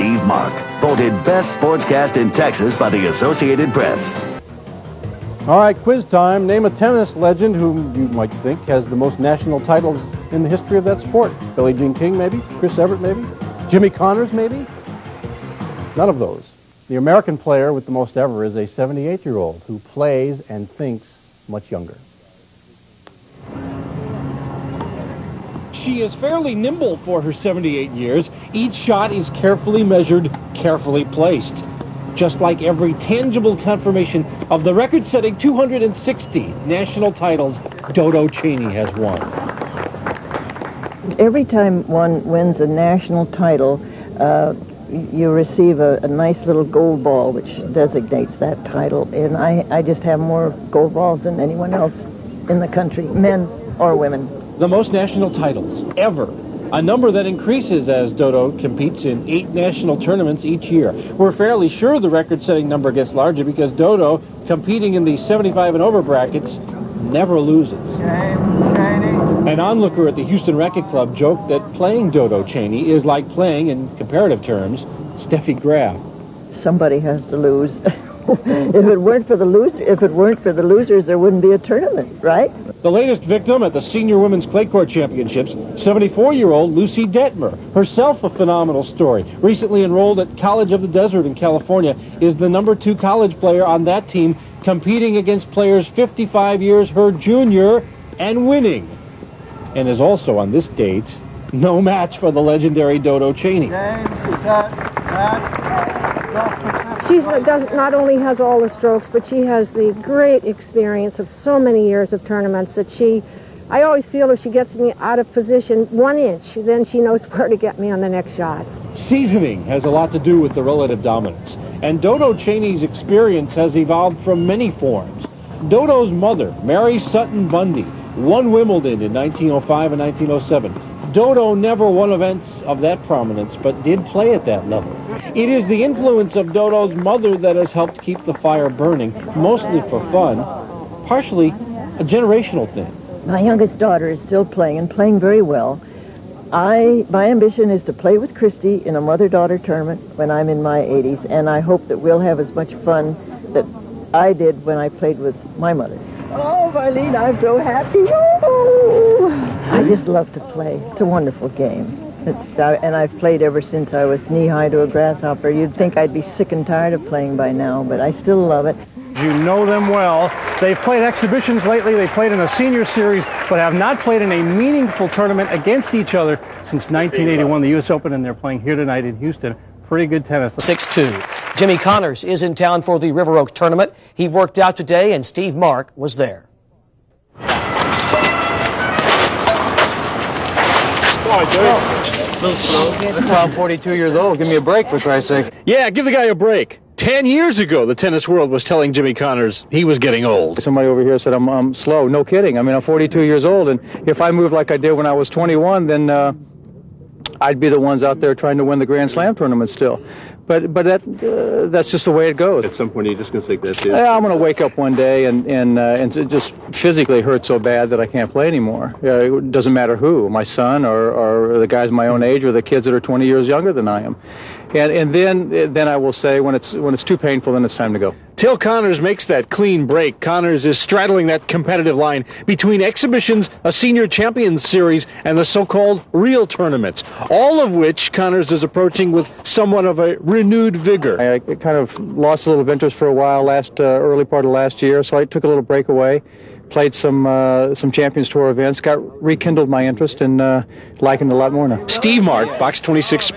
Steve Mark, voted best sportscast in Texas by the Associated Press. All right, quiz time. Name a tennis legend whom you might think has the most national titles in the history of that sport. Billie Jean King, maybe? Chris Evert, maybe? Jimmy Connors, maybe? None of those. The American player with the most ever is a 78-year-old who plays and thinks much younger. She is fairly nimble for her 78 years. Each shot is carefully measured, carefully placed. Just like every tangible confirmation of the record-setting 260 national titles Dodo Cheney has won. Every time one wins a national title, you receive a nice little gold ball which designates that title. And I just have more gold balls than anyone else in the country, men or women. The most national titles ever. A number that increases as Dodo competes in 8 national tournaments each year. We're fairly sure the record-setting number gets larger because Dodo, competing in the 75 and over brackets, never loses. An onlooker at the Houston Racquet Club joked that playing Dodo Cheney is like playing, in comparative terms, Steffi Graf. Somebody has to lose. If it weren't for the losers, there wouldn't be a tournament, right? The latest victim at the Senior Women's Clay Court Championships, 74-year-old Lucy Detmer, herself a phenomenal story. Recently enrolled at College of the Desert in California, is the number 2 college player on that team, competing against players 55 years her junior and winning. And is also on this date no match for the legendary Dodo Cheney. She not only has all the strokes, but she has the great experience of so many years of tournaments that I always feel if she gets me out of position 1 inch, then she knows where to get me on the next shot. Seasoning has a lot to do with the relative dominance, and Dodo Cheney's experience has evolved from many forms. Dodo's mother, Mary Sutton Bundy, won Wimbledon in 1905 and 1907. Dodo never won events of that prominence, but did play at that level. It is the influence of Dodo's mother that has helped keep the fire burning, mostly for fun, partially a generational thing. My youngest daughter is still playing, and playing very well. My ambition is to play with Christy in a mother-daughter tournament when I'm in my 80s, and I hope that we'll have as much fun that I did when I played with my mother. Oh, Marlene, I'm so happy. Oh! I just love to play. It's a wonderful game. And I've played ever since I was knee-high to a grasshopper. You'd think I'd be sick and tired of playing by now, but I still love it. You know them well. They've played exhibitions lately. They played in a senior series, but have not played in a meaningful tournament against each other since 1981, the U.S. Open, and they're playing here tonight in Houston. Pretty good tennis. 6-2. Jimmy Connors is in town for the River Oaks tournament. He worked out today, and Steve Mark was there. A little slow. I'm 42 years old. Give me a break, for Christ's sake. Yeah, give the guy a break. 10 years ago, the tennis world was telling Jimmy Connors he was getting old. Somebody over here said I'm slow. No kidding. I mean, I'm 42 years old, and if I moved like I did when I was 21, then I'd be the ones out there trying to win the Grand Slam tournament still. But that's just the way it goes. At some point, you're just going to think that's it. Yeah, I'm going to wake up one day and it just physically hurt so bad that I can't play anymore. It doesn't matter who, my son or the guys my own age or the kids that are 20 years younger than I am. And then I will say when it's too painful, then it's time to go. Till Connors makes that clean break, Connors is straddling that competitive line between exhibitions, a senior champions series, and the so-called real tournaments, all of which Connors is approaching with somewhat of a renewed vigor. I kind of lost a little interest for a while early part of last year, so I took a little break away. Played some Champions Tour events, got rekindled my interest, and liking it a lot more now. Steve Mark, Fox 26.